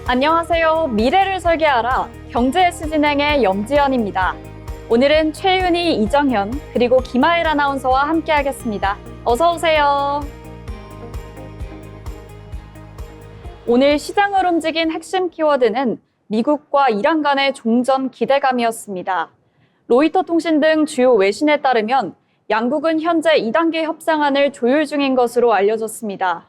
안녕하세요. 미래를 설계하라 경제S 진행의 염지연입니다. 오늘은 최윤희, 이정현, 그리고 김하일 아나운서와 함께하겠습니다. 어서 오세요. 오늘 시장을 움직인 핵심 키워드는 미국과 이란 간의 종전 기대감이었습니다. 로이터 통신 등 주요 외신에 따르면 양국은 현재 2단계 협상안을 조율 중인 것으로 알려졌습니다.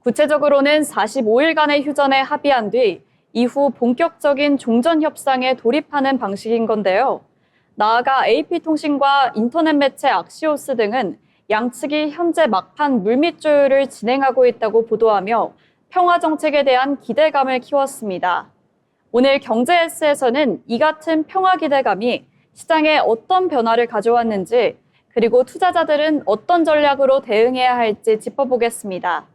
구체적으로는 45일간의 휴전에 합의한 뒤 이후 본격적인 종전 협상에 돌입하는 방식인 건데요. 나아가 AP통신과 인터넷 매체 악시오스 등은 양측이 현재 막판 물밑 조율을 진행하고 있다고 보도하며 평화 정책에 대한 기대감을 키웠습니다. 오늘 경제S에서는 이 같은 평화 기대감이 시장에 어떤 변화를 가져왔는지, 그리고 투자자들은 어떤 전략으로 대응해야 할지 짚어보겠습니다.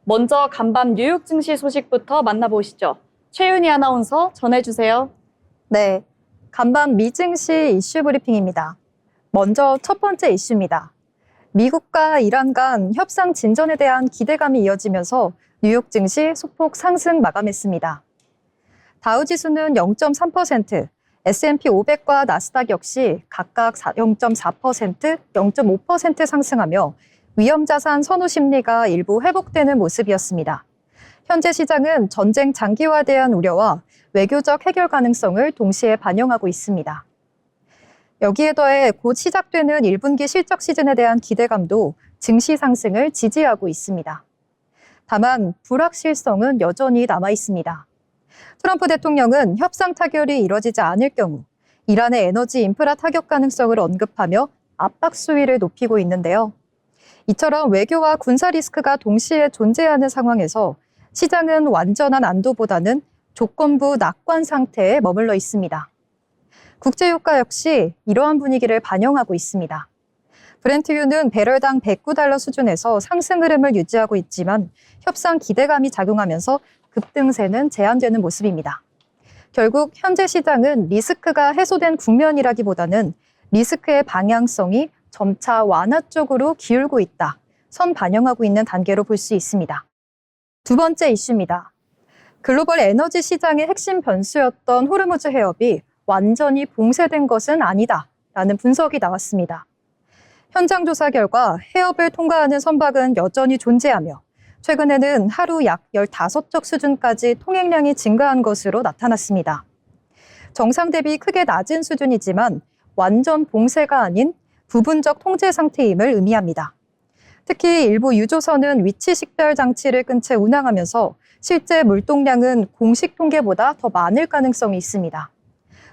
먼저 간밤 뉴욕 증시 소식부터 만나보시죠. 최윤희 아나운서 전해주세요. 네, 간밤 미 증시 이슈 브리핑입니다. 먼저 첫 번째 이슈입니다. 미국과 이란 간 협상 진전에 대한 기대감이 이어지면서 뉴욕 증시 소폭 상승 마감했습니다. 다우지수는 0.3%, S&P 500과 나스닥 역시 각각 0.4%, 0.5% 상승하며 위험자산 선호 심리가 일부 회복되는 모습이었습니다. 현재 시장은 전쟁 장기화에 대한 우려와 외교적 해결 가능성을 동시에 반영하고 있습니다. 여기에 더해 곧 시작되는 1분기 실적 시즌에 대한 기대감도 증시 상승을 지지하고 있습니다. 다만 불확실성은 여전히 남아 있습니다. 트럼프 대통령은 협상 타결이 이뤄지지 않을 경우 이란의 에너지 인프라 타격 가능성을 언급하며 압박 수위를 높이고 있는데요. 이처럼 외교와 군사 리스크가 동시에 존재하는 상황에서 시장은 완전한 안도보다는 조건부 낙관 상태에 머물러 있습니다. 국제유가 역시 이러한 분위기를 반영하고 있습니다. 브렌트유는 배럴당 109달러 수준에서 상승 흐름을 유지하고 있지만 협상 기대감이 작용하면서 급등세는 제한되는 모습입니다. 결국 현재 시장은 리스크가 해소된 국면이라기보다는 리스크의 방향성이 점차 완화 쪽으로 기울고 있다, 선 반영하고 있는 단계로 볼 수 있습니다. 두 번째 이슈입니다. 글로벌 에너지 시장의 핵심 변수였던 호르무즈 해협이 완전히 봉쇄된 것은 아니다라는 분석이 나왔습니다. 현장 조사 결과 해협을 통과하는 선박은 여전히 존재하며 최근에는 하루 약 15척 수준까지 통행량이 증가한 것으로 나타났습니다. 정상 대비 크게 낮은 수준이지만 완전 봉쇄가 아닌 부분적 통제 상태임을 의미합니다. 특히 일부 유조선은 위치 식별 장치를 끈 채 운항하면서 실제 물동량은 공식 통계보다 더 많을 가능성이 있습니다.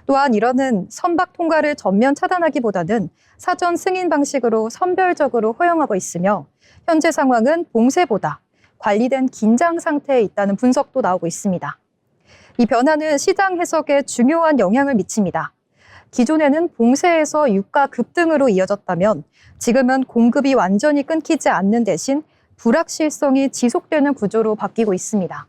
또한 이러는 선박 통과를 전면 차단하기보다는 사전 승인 방식으로 선별적으로 허용하고 있으며 현재 상황은 봉쇄보다 관리된 긴장 상태에 있다는 분석도 나오고 있습니다. 이 변화는 시장 해석에 중요한 영향을 미칩니다. 기존에는 봉쇄에서 유가 급등으로 이어졌다면 지금은 공급이 완전히 끊기지 않는 대신 불확실성이 지속되는 구조로 바뀌고 있습니다.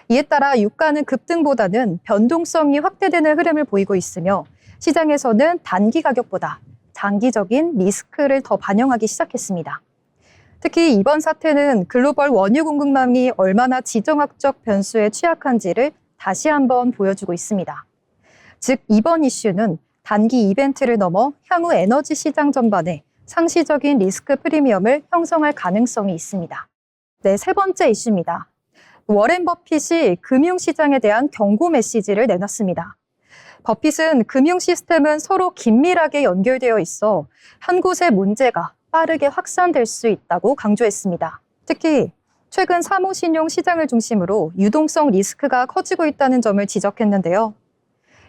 이에 따라 유가는 급등보다는 변동성이 확대되는 흐름을 보이고 있으며 시장에서는 단기 가격보다 장기적인 리스크를 더 반영하기 시작했습니다. 특히 이번 사태는 글로벌 원유 공급망이 얼마나 지정학적 변수에 취약한지를 다시 한번 보여주고 있습니다. 즉 이번 이슈는 단기 이벤트를 넘어 향후 에너지 시장 전반에 상시적인 리스크 프리미엄을 형성할 가능성이 있습니다. 네, 세 번째 이슈입니다. 워렌 버핏이 금융시장에 대한 경고 메시지를 내놨습니다. 버핏은 금융 시스템은 서로 긴밀하게 연결되어 있어 한 곳의 문제가 빠르게 확산될 수 있다고 강조했습니다. 특히 최근 사모신용 시장을 중심으로 유동성 리스크가 커지고 있다는 점을 지적했는데요.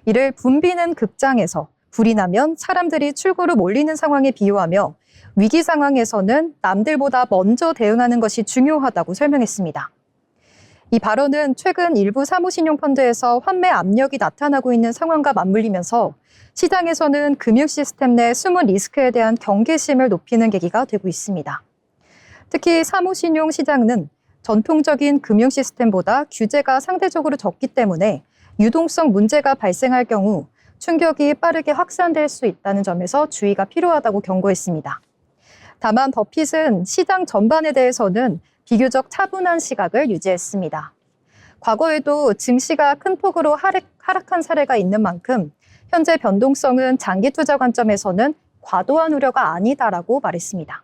이를 붐비는 급장에서 불이 나면 사람들이 출구로 몰리는 상황에 비유하며 위기 상황에서는 남들보다 먼저 대응하는 것이 중요하다고 설명했습니다. 이 발언은 최근 일부 사모신용 펀드에서 환매 압력이 나타나고 있는 상황과 맞물리면서 시장에서는 금융 시스템 내 숨은 리스크에 대한 경계심을 높이는 계기가 되고 있습니다. 특히 사모신용 시장은 전통적인 금융 시스템보다 규제가 상대적으로 적기 때문에 유동성 문제가 발생할 경우 충격이 빠르게 확산될 수 있다는 점에서 주의가 필요하다고 경고했습니다. 다만 버핏은 시장 전반에 대해서는 비교적 차분한 시각을 유지했습니다. 과거에도 증시가 큰 폭으로 하락한 사례가 있는 만큼 현재 변동성은 장기 투자 관점에서는 과도한 우려가 아니다라고 말했습니다.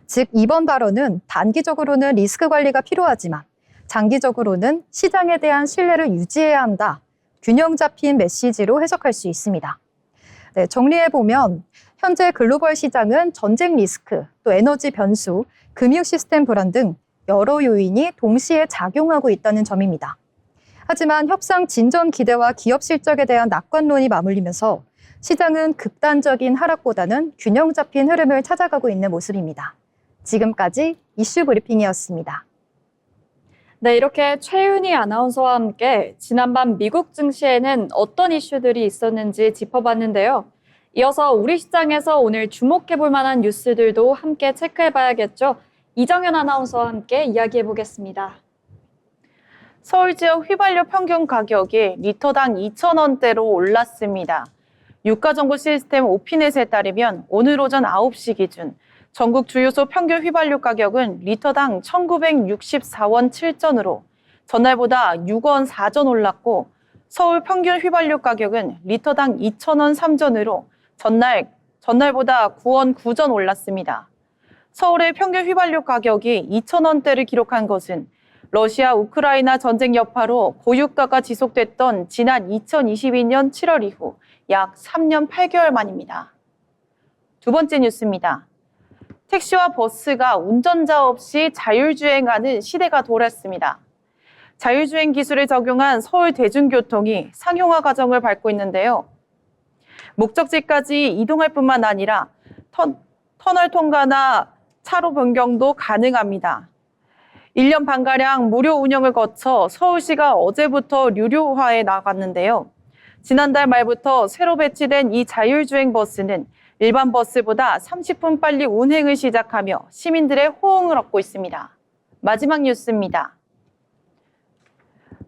즉, 이번 발언은 단기적으로는 리스크 관리가 필요하지만 장기적으로는 시장에 대한 신뢰를 유지해야 한다. 균형 잡힌 메시지로 해석할 수 있습니다. 네, 정리해보면 현재 글로벌 시장은 전쟁 리스크, 또 에너지 변수, 금융 시스템 불안 등 여러 요인이 동시에 작용하고 있다는 점입니다. 하지만 협상 진전 기대와 기업 실적에 대한 낙관론이 맞물리면서 시장은 극단적인 하락보다는 균형 잡힌 흐름을 찾아가고 있는 모습입니다. 지금까지 이슈 브리핑이었습니다. 네, 이렇게 최윤희 아나운서와 함께 지난밤 미국 증시에는 어떤 이슈들이 있었는지 짚어봤는데요. 이어서 우리 시장에서 오늘 주목해볼 만한 뉴스들도 함께 체크해봐야겠죠. 이정현 아나운서와 함께 이야기해보겠습니다. 서울 지역 휘발유 평균 가격이 리터당 2,000원대로 올랐습니다. 유가정보 시스템 오피넷에 따르면 오늘 오전 9시 기준 전국 주유소 평균 휘발유 가격은 리터당 1,964원 7전으로 전날보다 6원 4전 올랐고 서울 평균 휘발유 가격은 리터당 2,000원 3전으로 전날보다 9원 9전 올랐습니다. 서울의 평균 휘발유 가격이 2,000원대를 기록한 것은 러시아 우크라이나 전쟁 여파로 고유가가 지속됐던 지난 2022년 7월 이후 약 3년 8개월 만입니다. 두 번째 뉴스입니다. 택시와 버스가 운전자 없이 자율주행하는 시대가 돌았습니다. 자율주행 기술을 적용한 서울 대중교통이 상용화 과정을 밟고 있는데요. 목적지까지 이동할 뿐만 아니라 터널 통과나 차로 변경도 가능합니다. 1년 반가량 무료 운영을 거쳐 서울시가 어제부터 유료화에 나갔는데요. 지난달 말부터 새로 배치된 이 자율주행 버스는 일반 버스보다 30분 빨리 운행을 시작하며 시민들의 호응을 얻고 있습니다. 마지막 뉴스입니다.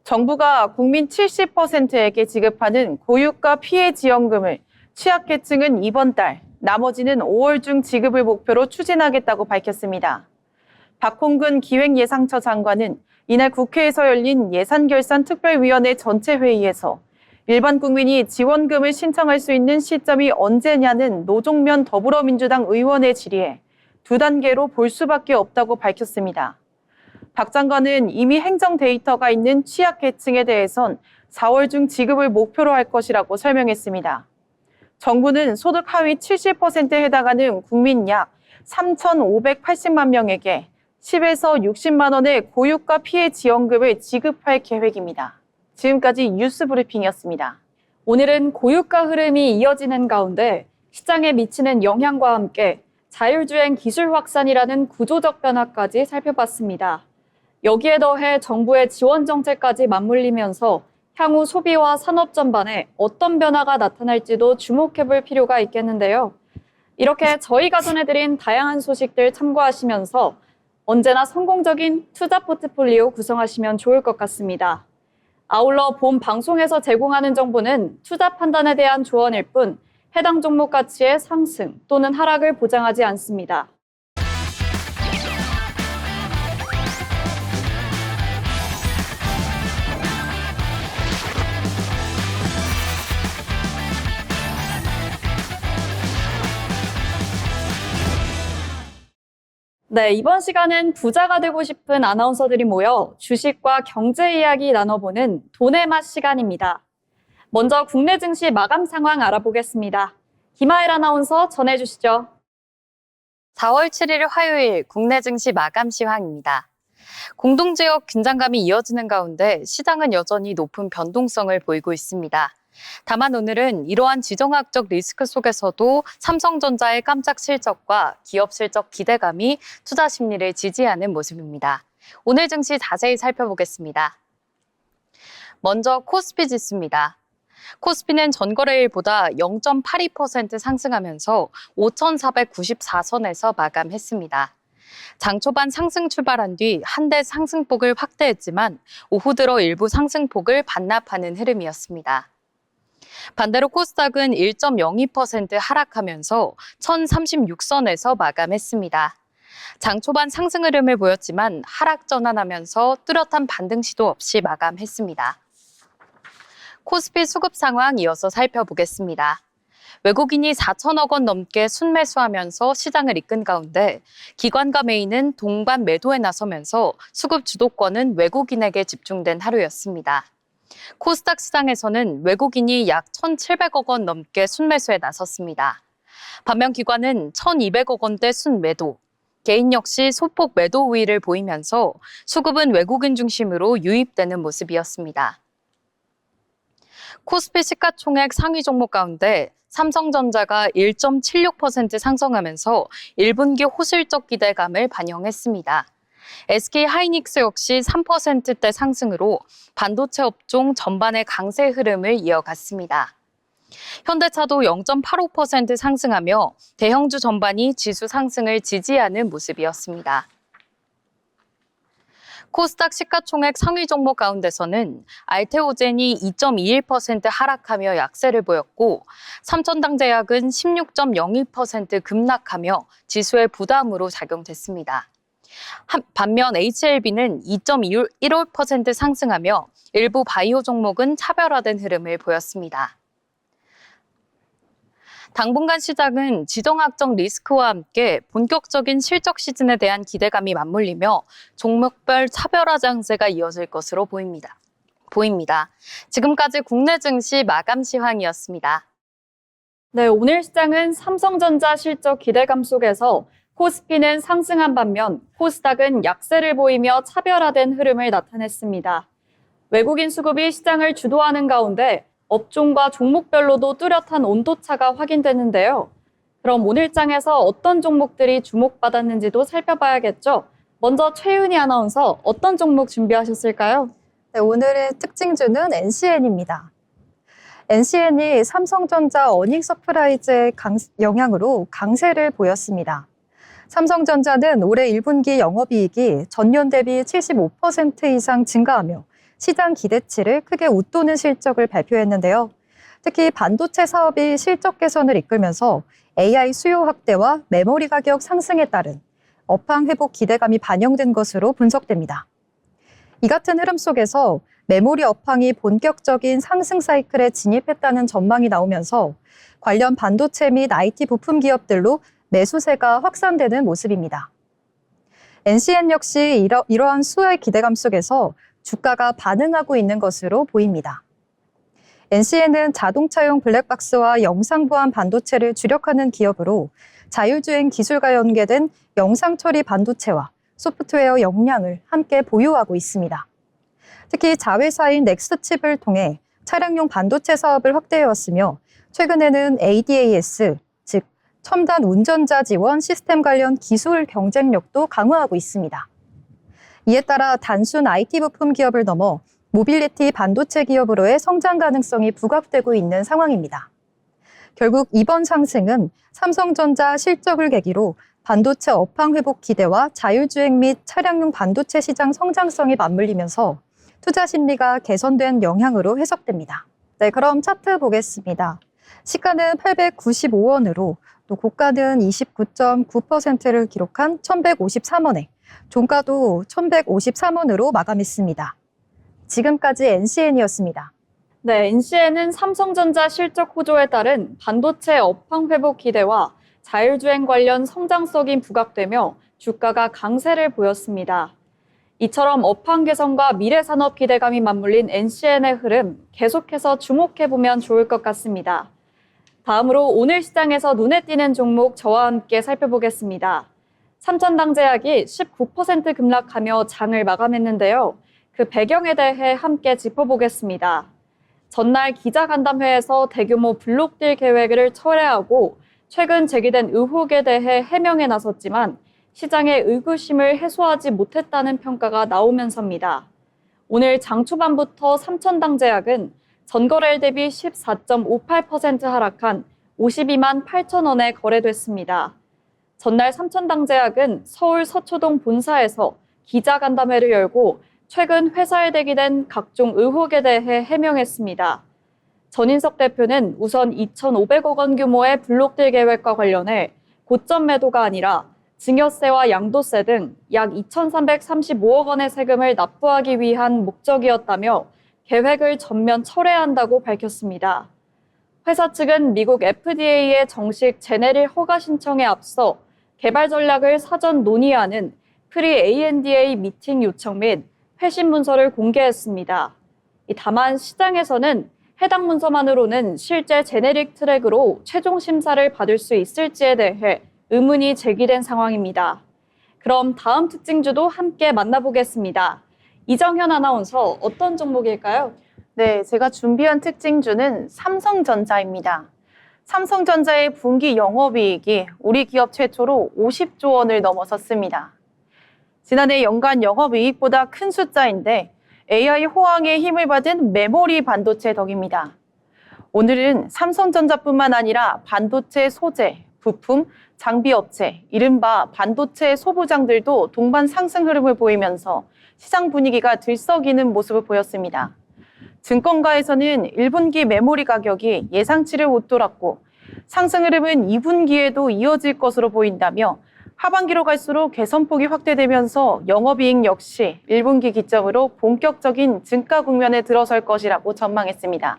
정부가 국민 70%에게 지급하는 고유가 피해 지원금을 취약계층은 이번 달, 나머지는 5월 중 지급을 목표로 추진하겠다고 밝혔습니다. 박홍근 기획예상처 장관은 이날 국회에서 열린 예산결산특별위원회 전체 회의에서 일반 국민이 지원금을 신청할 수 있는 시점이 언제냐는 노종면 더불어민주당 의원의 질의에 2단계로 볼 수밖에 없다고 밝혔습니다. 박 장관은 이미 행정 데이터가 있는 취약계층에 대해선 4월 중 지급을 목표로 할 것이라고 설명했습니다. 정부는 소득 하위 70%에 해당하는 국민 약 3,580만 명에게 10에서 60만 원의 고유가 피해 지원금을 지급할 계획입니다. 지금까지 뉴스 브리핑이었습니다. 오늘은 고유가 흐름이 이어지는 가운데 시장에 미치는 영향과 함께 자율주행 기술 확산이라는 구조적 변화까지 살펴봤습니다. 여기에 더해 정부의 지원 정책까지 맞물리면서 향후 소비와 산업 전반에 어떤 변화가 나타날지도 주목해볼 필요가 있겠는데요. 이렇게 저희가 전해드린 다양한 소식들 참고하시면서 언제나 성공적인 투자 포트폴리오 구성하시면 좋을 것 같습니다. 아울러 본 방송에서 제공하는 정보는 투자 판단에 대한 조언일 뿐 해당 종목 가치의 상승 또는 하락을 보장하지 않습니다. 네, 이번 시간은 부자가 되고 싶은 아나운서들이 모여 주식과 경제 이야기 나눠보는 돈의 맛 시간입니다. 먼저 국내 증시 마감 상황 알아보겠습니다. 김하일 아나운서 전해주시죠. 4월 7일 화요일 국내 증시 마감 시황입니다. 공동지역 긴장감이 이어지는 가운데 시장은 여전히 높은 변동성을 보이고 있습니다. 다만 오늘은 이러한 지정학적 리스크 속에서도 삼성전자의 깜짝 실적과 기업 실적 기대감이 투자 심리를 지지하는 모습입니다. 오늘 증시 자세히 살펴보겠습니다. 먼저 코스피 지수입니다. 코스피는 전거래일보다 0.82% 상승하면서 5,494선에서 마감했습니다. 장 초반 상승 출발한 뒤 한대 상승폭을 확대했지만 오후 들어 일부 상승폭을 반납하는 흐름이었습니다. 반대로 코스닥은 1.02% 하락하면서 1,036선에서 마감했습니다. 장 초반 상승 흐름을 보였지만 하락 전환하면서 뚜렷한 반등 시도 없이 마감했습니다. 코스피 수급 상황 이어서 살펴보겠습니다. 외국인이 4천억 원 넘게 순매수하면서 시장을 이끈 가운데 기관과 메인은 동반 매도에 나서면서 수급 주도권은 외국인에게 집중된 하루였습니다. 코스닥 시장에서는 외국인이 약 1,700억 원 넘게 순매수에 나섰습니다. 반면 기관은 1,200억 원대 순매도, 개인 역시 소폭 매도 우위를 보이면서 수급은 외국인 중심으로 유입되는 모습이었습니다. 코스피 시가총액 상위 종목 가운데 삼성전자가 1.76% 상승하면서 1분기 호실적 기대감을 반영했습니다. SK하이닉스 역시 3%대 상승으로 반도체 업종 전반의 강세 흐름을 이어갔습니다. 현대차도 0.85% 상승하며 대형주 전반이 지수 상승을 지지하는 모습이었습니다. 코스닥 시가총액 상위 종목 가운데서는 알테오젠이 2.21% 하락하며 약세를 보였고 삼천당제약은 16.01% 급락하며 지수의 부담으로 작용됐습니다. 반면 HLB는 2.15% 상승하며 일부 바이오 종목은 차별화된 흐름을 보였습니다. 당분간 시장은 지정학적 리스크와 함께 본격적인 실적 시즌에 대한 기대감이 맞물리며 종목별 차별화 장세가 이어질 것으로 보입니다. 지금까지 국내 증시 마감 시황이었습니다. 네, 오늘 시장은 삼성전자 실적 기대감 속에서 코스피는 상승한 반면 코스닥은 약세를 보이며 차별화된 흐름을 나타냈습니다. 외국인 수급이 시장을 주도하는 가운데 업종과 종목별로도 뚜렷한 온도차가 확인되는데요. 그럼 오늘 장에서 어떤 종목들이 주목받았는지도 살펴봐야겠죠. 먼저 최윤희 아나운서 어떤 종목 준비하셨을까요? 네, 오늘의 특징주는 NCN입니다. NCN이 삼성전자 어닝 서프라이즈의 영향으로 강세를 보였습니다. 삼성전자는 올해 1분기 영업이익이 전년 대비 75% 이상 증가하며 시장 기대치를 크게 웃도는 실적을 발표했는데요. 특히 반도체 사업이 실적 개선을 이끌면서 AI 수요 확대와 메모리 가격 상승에 따른 업황 회복 기대감이 반영된 것으로 분석됩니다. 이 같은 흐름 속에서 메모리 업황이 본격적인 상승 사이클에 진입했다는 전망이 나오면서 관련 반도체 및 IT 부품 기업들로 매수세가 확산되는 모습입니다. NCN 역시 이러한 수요의 기대감 속에서 주가가 반응하고 있는 것으로 보입니다. NCN은 자동차용 블랙박스와 영상 보안 반도체를 주력하는 기업으로 자율주행 기술과 연계된 영상 처리 반도체와 소프트웨어 역량을 함께 보유하고 있습니다. 특히 자회사인 넥스트칩을 통해 차량용 반도체 사업을 확대해왔으며 최근에는 ADAS, 즉 첨단 운전자 지원 시스템 관련 기술 경쟁력도 강화하고 있습니다. 이에 따라 단순 IT 부품 기업을 넘어 모빌리티 반도체 기업으로의 성장 가능성이 부각되고 있는 상황입니다. 결국 이번 상승은 삼성전자 실적을 계기로 반도체 업황 회복 기대와 자율주행 및 차량용 반도체 시장 성장성이 맞물리면서 투자 심리가 개선된 영향으로 해석됩니다. 네, 그럼 차트 보겠습니다. 시가는 895원으로 또 고가는 29.9%를 기록한 1,153원에 종가도 1,153원으로 마감했습니다. 지금까지 NCN이었습니다. 네, NCN은 삼성전자 실적 호조에 따른 반도체 업황 회복 기대와 자율주행 관련 성장성이 부각되며 주가가 강세를 보였습니다. 이처럼 업황 개선과 미래 산업 기대감이 맞물린 NCN의 흐름 계속해서 주목해보면 좋을 것 같습니다. 다음으로 오늘 시장에서 눈에 띄는 종목 저와 함께 살펴보겠습니다. 삼천당제약이 19% 급락하며 장을 마감했는데요. 그 배경에 대해 함께 짚어보겠습니다. 전날 기자간담회에서 대규모 블록딜 계획을 철회하고 최근 제기된 의혹에 대해 해명에 나섰지만 시장의 의구심을 해소하지 못했다는 평가가 나오면서입니다. 오늘 장 초반부터 삼천당제약은 전거래일 대비 14.58% 하락한 52만 8천 원에 거래됐습니다. 전날 삼천당제약은 서울 서초동 본사에서 기자간담회를 열고 최근 회사에 제기된 각종 의혹에 대해 해명했습니다. 전인석 대표는 우선 2,500억 원 규모의 블록딜 계획과 관련해 고점 매도가 아니라 증여세와 양도세 등 약 2,335억 원의 세금을 납부하기 위한 목적이었다며 계획을 전면 철회한다고 밝혔습니다. 회사 측은 미국 FDA의 정식 제네릭 허가 신청에 앞서 개발 전략을 사전 논의하는 프리-ANDA 미팅 요청 및 회신 문서를 공개했습니다. 다만 시장에서는 해당 문서만으로는 실제 제네릭 트랙으로 최종 심사를 받을 수 있을지에 대해 의문이 제기된 상황입니다. 그럼 다음 특징주도 함께 만나보겠습니다. 이정현 아나운서, 어떤 종목일까요? 네, 제가 준비한 특징주는 삼성전자입니다. 삼성전자의 분기 영업이익이 우리 기업 최초로 50조 원을 넘어섰습니다. 지난해 연간 영업이익보다 큰 숫자인데 AI 호황에 힘을 받은 메모리 반도체 덕입니다. 오늘은 삼성전자뿐만 아니라 반도체 소재, 부품, 장비 업체, 이른바 반도체 소부장들도 동반 상승 흐름을 보이면서 시장 분위기가 들썩이는 모습을 보였습니다. 증권가에서는 1분기 메모리 가격이 예상치를 웃돌았고 상승 흐름은 2분기에도 이어질 것으로 보인다며 하반기로 갈수록 개선폭이 확대되면서 영업이익 역시 1분기 기점으로 본격적인 증가 국면에 들어설 것이라고 전망했습니다.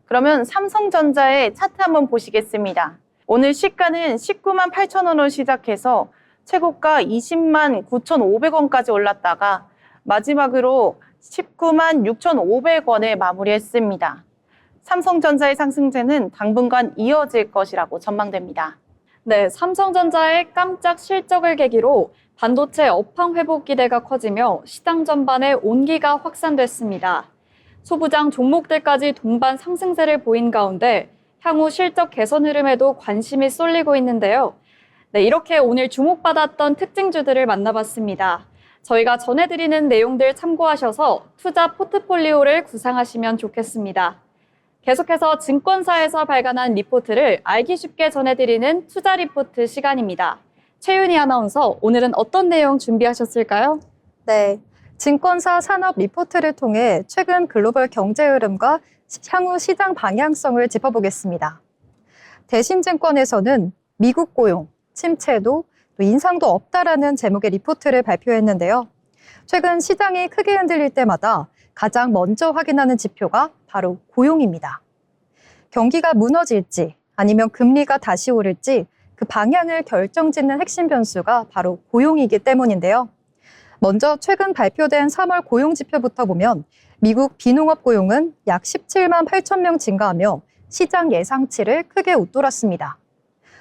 그러면 삼성전자의 차트 한번 보시겠습니다. 오늘 시가는 19만 8천 원으로 시작해서 최고가 20만 9,500원까지 올랐다가 마지막으로 19만 6,500원에 마무리했습니다. 삼성전자의 상승세는 당분간 이어질 것이라고 전망됩니다. 네, 삼성전자의 깜짝 실적을 계기로 반도체 업황 회복 기대가 커지며 시장 전반에 온기가 확산됐습니다. 소부장 종목들까지 동반 상승세를 보인 가운데 향후 실적 개선 흐름에도 관심이 쏠리고 있는데요. 네, 이렇게 오늘 주목받았던 특징주들을 만나봤습니다. 저희가 전해드리는 내용들 참고하셔서 투자 포트폴리오를 구상하시면 좋겠습니다. 계속해서 증권사에서 발간한 리포트를 알기 쉽게 전해드리는 투자 리포트 시간입니다. 최윤희 아나운서, 오늘은 어떤 내용 준비하셨을까요? 네, 증권사 산업 리포트를 통해 최근 글로벌 경제 흐름과 향후 시장 방향성을 짚어보겠습니다. 대신증권에서는 미국 고용, 침체도, 또 인상도 없다라는 제목의 리포트를 발표했는데요. 최근 시장이 크게 흔들릴 때마다 가장 먼저 확인하는 지표가 바로 고용입니다. 경기가 무너질지 아니면 금리가 다시 오를지 그 방향을 결정짓는 핵심 변수가 바로 고용이기 때문인데요. 먼저 최근 발표된 3월 고용 지표부터 보면 미국 비농업 고용은 약 17만 8천 명 증가하며 시장 예상치를 크게 웃돌았습니다.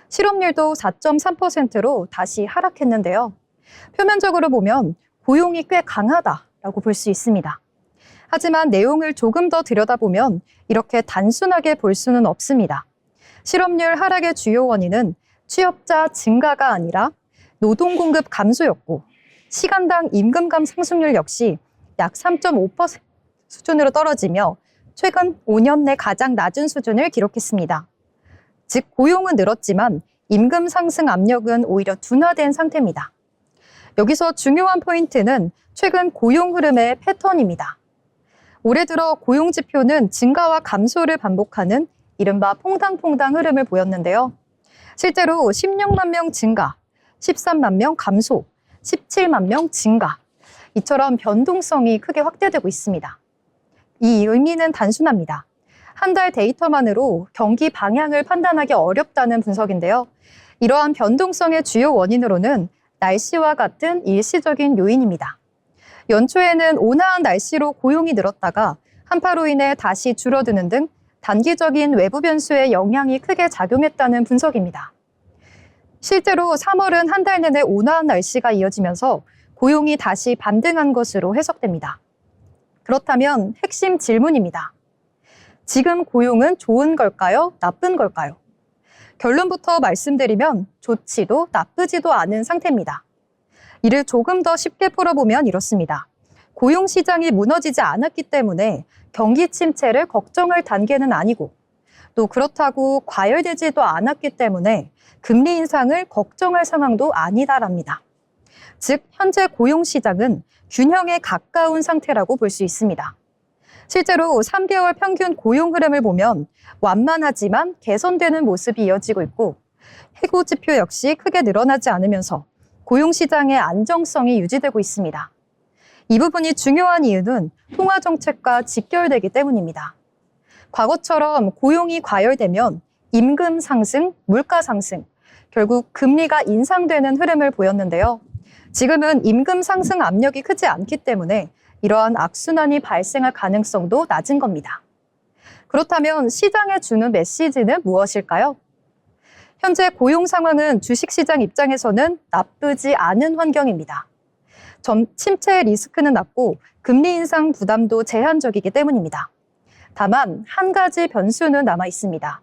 실업률도 4.3%로 다시 하락했는데요. 표면적으로 보면 고용이 꽤 강하다라고 볼 수 있습니다. 하지만 내용을 조금 더 들여다보면 이렇게 단순하게 볼 수는 없습니다. 실업률 하락의 주요 원인은 취업자 증가가 아니라 노동 공급 감소였고 시간당 임금감 상승률 역시 약 3.5% 수준으로 떨어지며 최근 5년 내 가장 낮은 수준을 기록했습니다. 즉 고용은 늘었지만 임금 상승 압력은 오히려 둔화된 상태입니다. 여기서 중요한 포인트는 최근 고용 흐름의 패턴입니다. 올해 들어 고용 지표는 증가와 감소를 반복하는 이른바 퐁당퐁당 흐름을 보였는데요. 실제로 16만 명 증가, 13만 명 감소, 17만 명 증가. 이처럼 변동성이 크게 확대되고 있습니다. 이 의미는 단순합니다. 한 달 데이터만으로 경기 방향을 판단하기 어렵다는 분석인데요. 이러한 변동성의 주요 원인으로는 날씨와 같은 일시적인 요인입니다. 연초에는 온화한 날씨로 고용이 늘었다가 한파로 인해 다시 줄어드는 등 단기적인 외부 변수의 영향이 크게 작용했다는 분석입니다. 실제로 3월은 한 달 내내 온화한 날씨가 이어지면서 고용이 다시 반등한 것으로 해석됩니다. 그렇다면 핵심 질문입니다. 지금 고용은 좋은 걸까요? 나쁜 걸까요? 결론부터 말씀드리면 좋지도 나쁘지도 않은 상태입니다. 이를 조금 더 쉽게 풀어보면 이렇습니다. 고용 시장이 무너지지 않았기 때문에 경기 침체를 걱정할 단계는 아니고 또 그렇다고 과열되지도 않았기 때문에 금리 인상을 걱정할 상황도 아니다랍니다. 즉 현재 고용 시장은 균형에 가까운 상태라고 볼 수 있습니다. 실제로 3개월 평균 고용 흐름을 보면 완만하지만 개선되는 모습이 이어지고 있고 해고 지표 역시 크게 늘어나지 않으면서 고용시장의 안정성이 유지되고 있습니다. 이 부분이 중요한 이유는 통화정책과 직결되기 때문입니다. 과거처럼 고용이 과열되면 임금 상승, 물가 상승, 결국 금리가 인상되는 흐름을 보였는데요. 지금은 임금 상승 압력이 크지 않기 때문에 이러한 악순환이 발생할 가능성도 낮은 겁니다. 그렇다면 시장에 주는 메시지는 무엇일까요? 현재 고용 상황은 주식시장 입장에서는 나쁘지 않은 환경입니다. 침체 리스크는 낮고 금리 인상 부담도 제한적이기 때문입니다. 다만 한 가지 변수는 남아 있습니다.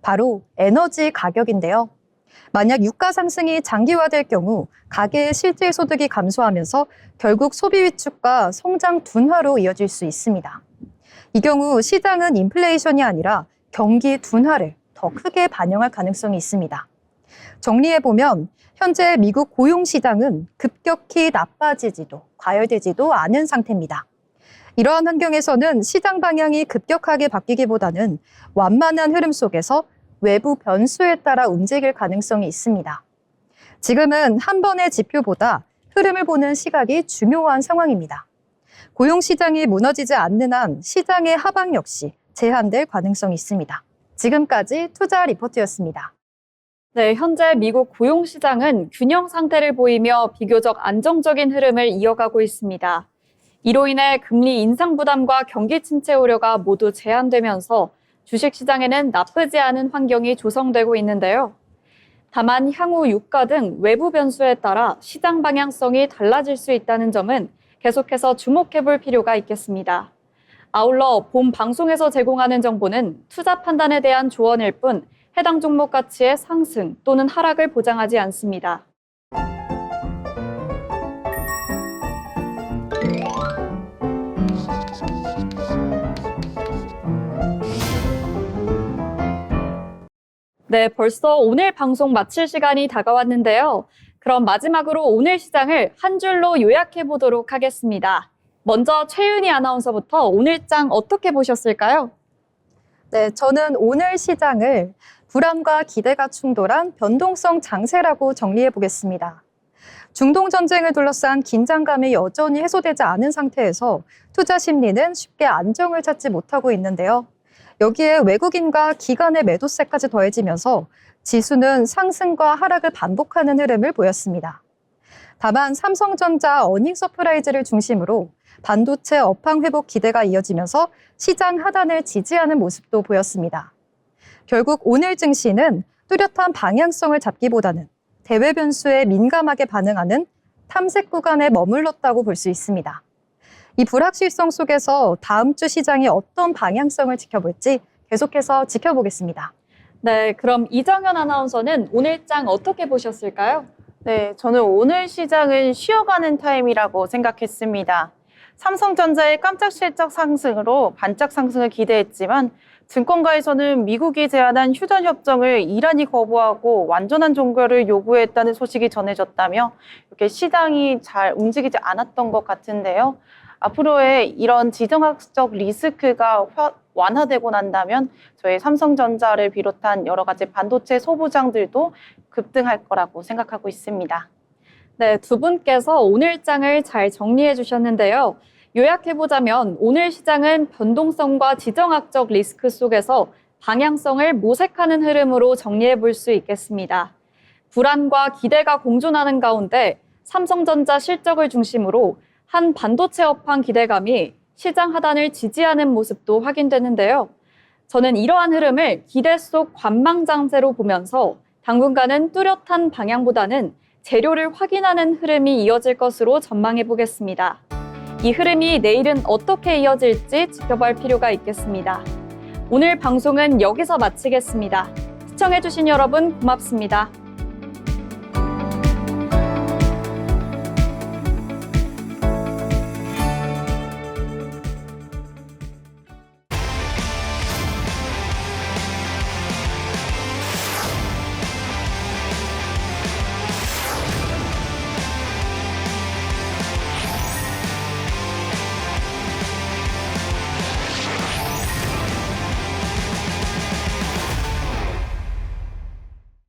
바로 에너지 가격인데요. 만약 유가 상승이 장기화될 경우 가계의 실질 소득이 감소하면서 결국 소비 위축과 성장 둔화로 이어질 수 있습니다. 이 경우 시장은 인플레이션이 아니라 경기 둔화를 더 크게 반영할 가능성이 있습니다. 정리해보면 현재 미국 고용 시장은 급격히 나빠지지도 과열되지도 않은 상태입니다. 이러한 환경에서는 시장 방향이 급격하게 바뀌기보다는 완만한 흐름 속에서 외부 변수에 따라 움직일 가능성이 있습니다. 지금은 한 번의 지표보다 흐름을 보는 시각이 중요한 상황입니다. 고용시장이 무너지지 않는 한 시장의 하방 역시 제한될 가능성이 있습니다. 지금까지 투자 리포트였습니다. 네, 현재 미국 고용시장은 균형 상태를 보이며 비교적 안정적인 흐름을 이어가고 있습니다. 이로 인해 금리 인상 부담과 경기 침체 우려가 모두 제한되면서 주식시장에는 나쁘지 않은 환경이 조성되고 있는데요. 다만 향후 유가 등 외부 변수에 따라 시장 방향성이 달라질 수 있다는 점은 계속해서 주목해볼 필요가 있겠습니다. 아울러 본 방송에서 제공하는 정보는 투자 판단에 대한 조언일 뿐 해당 종목 가치의 상승 또는 하락을 보장하지 않습니다. 네, 벌써 오늘 방송 마칠 시간이 다가왔는데요. 그럼 마지막으로 오늘 시장을 한 줄로 요약해 보도록 하겠습니다. 먼저 최윤희 아나운서부터 오늘 장 어떻게 보셨을까요? 네, 저는 오늘 시장을 불안과 기대가 충돌한 변동성 장세라고 정리해 보겠습니다. 중동 전쟁을 둘러싼 긴장감이 여전히 해소되지 않은 상태에서 투자 심리는 쉽게 안정을 찾지 못하고 있는데요. 여기에 외국인과 기관의 매도세까지 더해지면서 지수는 상승과 하락을 반복하는 흐름을 보였습니다. 다만 삼성전자 어닝 서프라이즈를 중심으로 반도체 업황 회복 기대가 이어지면서 시장 하단을 지지하는 모습도 보였습니다. 결국 오늘 증시는 뚜렷한 방향성을 잡기보다는 대외 변수에 민감하게 반응하는 탐색 구간에 머물렀다고 볼 수 있습니다. 이 불확실성 속에서 다음 주 시장이 어떤 방향성을 지켜볼지 계속해서 지켜보겠습니다. 네, 그럼 이정현 아나운서는 오늘 장 어떻게 보셨을까요? 네, 저는 오늘 시장은 쉬어가는 타임이라고 생각했습니다. 삼성전자의 깜짝 실적 상승으로 반짝 상승을 기대했지만 증권가에서는 미국이 제안한 휴전 협정을 이란이 거부하고 완전한 종결을 요구했다는 소식이 전해졌다며 이렇게 시장이 잘 움직이지 않았던 것 같은데요. 앞으로의 이런 지정학적 리스크가 완화되고 난다면 저희 삼성전자를 비롯한 여러 가지 반도체 소부장들도 급등할 거라고 생각하고 있습니다. 네, 두 분께서 오늘 장을 잘 정리해 주셨는데요. 요약해보자면 오늘 시장은 변동성과 지정학적 리스크 속에서 방향성을 모색하는 흐름으로 정리해 볼 수 있겠습니다. 불안과 기대가 공존하는 가운데 삼성전자 실적을 중심으로 한 반도체 업황 기대감이 시장 하단을 지지하는 모습도 확인되는데요. 저는 이러한 흐름을 기대 속 관망 장세로 보면서 당분간은 뚜렷한 방향보다는 재료를 확인하는 흐름이 이어질 것으로 전망해 보겠습니다. 이 흐름이 내일은 어떻게 이어질지 지켜볼 필요가 있겠습니다. 오늘 방송은 여기서 마치겠습니다. 시청해주신 여러분 고맙습니다.